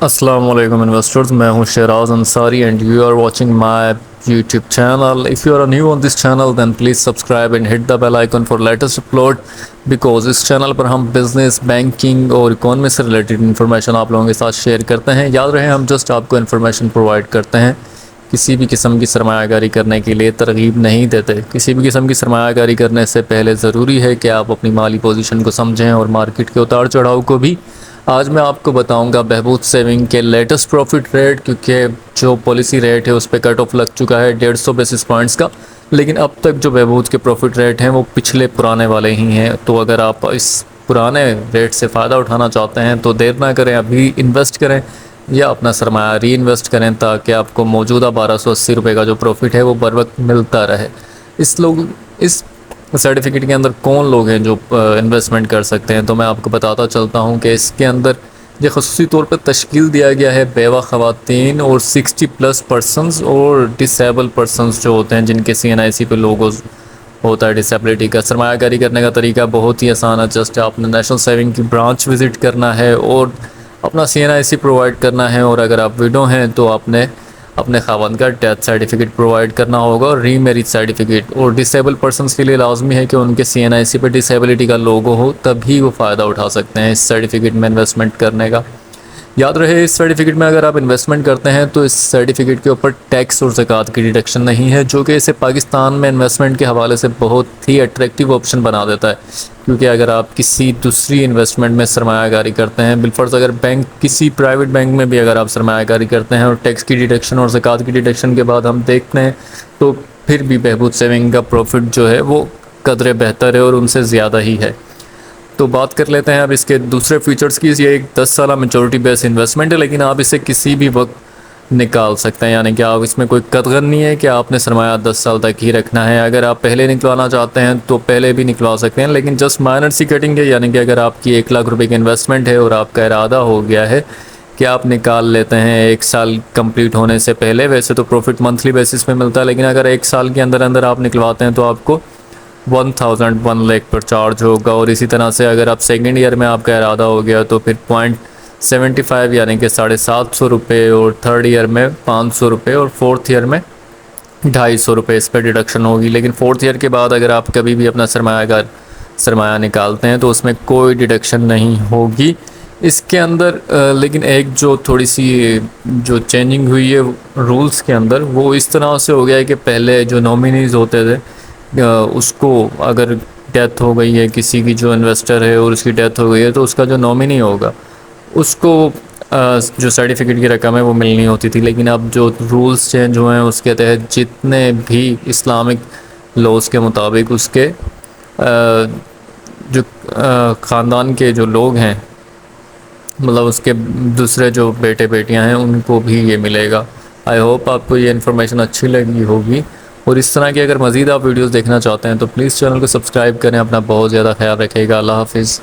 السلام علیکم انویسٹرز، میں ہوں Shahraz Ansari and you are watching my YouTube channel. If you are new on this channel then please subscribe and hit the bell icon for latest upload, because اس channel پر ہم business, banking اور economy سے related information آپ لوگوں کے ساتھ share کرتے ہیں. یاد رہے ہم جسٹ آپ کو انفارمیشن پرووائڈ کرتے ہیں، کسی بھی قسم کی سرمایہ کاری کرنے کے لیے ترغیب نہیں دیتے. کسی بھی قسم کی سرمایہ کاری کرنے سے پہلے ضروری ہے کہ آپ اپنی مالی پوزیشن کو سمجھیں اور مارکیٹ کے اتار چڑھاؤ کو بھی. آج میں آپ کو بتاؤں گا بہبود سیونگ کے لیٹسٹ پروفٹ ریٹ، کیونکہ جو پالیسی ریٹ ہے اس پہ کٹ آف لگ چکا ہے 150 بیسس پوائنٹس کا، لیکن اب تک جو بہبود کے پروفٹ ریٹ ہیں وہ پچھلے پرانے والے ہی ہیں. تو اگر آپ اس پرانے ریٹ سے فائدہ اٹھانا چاہتے ہیں تو دیر نہ کریں، ابھی انویسٹ کریں یا اپنا سرمایہ ری انویسٹ کریں تاکہ آپ کو موجودہ 1280 روپے کا جو پروفٹ ہے وہ بر وقت ملتا رہے. اس سرٹیفکیٹ کے اندر کون لوگ ہیں جو انویسٹمنٹ کر سکتے ہیں، تو میں آپ کو بتاتا چلتا ہوں کہ اس کے اندر یہ خصوصی طور پر تشکیل دیا گیا ہے بیوہ خواتین اور 60+ پرسنز اور ڈسیبل پرسنز جو ہوتے ہیں جن کے CNIC پہ لوگوز ہوتا ہے ڈسیبلٹی کا. سرمایہ کاری کرنے کا طریقہ بہت ہی آسان ہے، جسٹ آپ نے نیشنل سیونگ کی برانچ وزٹ کرنا ہے اور اپنا CNIC پرووائڈ کرنا ہے، اور اگر آپ ویڈو ہیں تو آپ نے اپنے خاوند کا ڈیتھ سرٹیفکیٹ پرووائڈ کرنا ہوگا اور ری میریج سرٹیفکیٹ. اور ڈسیبل پرسنس کے لیے لازمی ہے کہ ان کے CNIC پہ ڈسیبلٹی کا لوگو ہو، تبھی وہ فائدہ اٹھا سکتے ہیں اس سرٹیفکیٹ میں انویسٹمنٹ کرنے کا. یاد رہے اس سرٹیفکیٹ میں اگر آپ انویسٹمنٹ کرتے ہیں تو اس سرٹیفکیٹ کے اوپر ٹیکس اور زکوٰۃ کی ڈیڈکشن نہیں ہے، جو کہ اسے پاکستان میں انویسٹمنٹ کے حوالے سے بہت ہی اٹریکٹیو آپشن بنا دیتا ہے. کیونکہ اگر آپ کسی دوسری انویسٹمنٹ میں سرمایہ کاری کرتے ہیں، بالفرض اگر بینک، کسی پرائیویٹ بینک میں بھی اگر آپ سرمایہ کاری کرتے ہیں اور ٹیکس کی ڈیڈکشن اور زکوٰۃ کی ڈیڈکشن کے بعد ہم دیکھتے ہیں تو پھر بھی بہبود سیونگ کا پروفٹ جو ہے وہ قدرے بہتر ہے اور ان سے زیادہ ہی ہے. تو بات کر لیتے ہیں اب اس کے دوسرے فیچرز کی. یہ ایک 10 سالہ میچورٹی بیس انویسٹمنٹ ہے، لیکن آپ اسے کسی بھی وقت نکال سکتے ہیں، یعنی کہ آپ اس میں کوئی قطغن نہیں ہے کہ آپ نے سرمایہ 10 سال تک ہی رکھنا ہے. اگر آپ پہلے نکلوانا چاہتے ہیں تو پہلے بھی نکلوا سکتے ہیں، لیکن جسٹ مائنر سی کٹنگ ہے. یعنی کہ اگر آپ کی 1 لاکھ روپے کی انویسٹمنٹ ہے اور آپ کا ارادہ ہو گیا ہے کہ آپ نکال لیتے ہیں 1 سال کمپلیٹ ہونے سے پہلے، ویسے تو پروفٹ منتھلی بیسس پہ ملتا ہے، لیکن اگر 1 سال کے اندر اندر آپ نکلواتے ہیں تو آپ کو 1 لاکھ پر چارج ہوگا. اور اسی طرح سے اگر آپ سیکنڈ ایئر میں آپ کا ارادہ ہو گیا تو پھر 0.75 یعنی کہ 750 روپے، اور تھرڈ ایئر میں 500 روپے، اور فورتھ ایئر میں 250 روپے اس پہ ڈیڈکشن ہوگی. لیکن فورتھ ایئر کے بعد اگر آپ کبھی بھی اپنا سرمایہ نکالتے ہیں تو اس میں کوئی ڈیڈکشن نہیں ہوگی اس کے اندر. لیکن ایک جو تھوڑی سی جو چینجنگ ہوئی ہے رولز کے اندر، وہ اس طرح سے ہو گیا ہے کہ پہلے جو نومینیز ہوتے تھے اس کو اگر ڈیتھ ہو گئی ہے کسی کی، جو انویسٹر ہے اور اس کی ڈیتھ ہو گئی ہے، تو اس کا جو نومینی ہوگا اس کو جو سرٹیفکیٹ کی رقم ہے وہ ملنی ہوتی تھی. لیکن اب جو رولز چینج ہوئے ہیں اس کے تحت جتنے بھی اسلامک لاز کے مطابق اس کے جو خاندان کے جو لوگ ہیں، مطلب اس کے دوسرے جو بیٹے بیٹیاں ہیں، ان کو بھی یہ ملے گا. آئی ہوپ آپ کو یہ انفارمیشن اچھی لگی ہوگی، اور اس طرح کی اگر مزید آپ ویڈیوز دیکھنا چاہتے ہیں تو پلیز چینل کو سبسکرائب کریں. اپنا بہت زیادہ خیال رکھے گا. اللہ حافظ.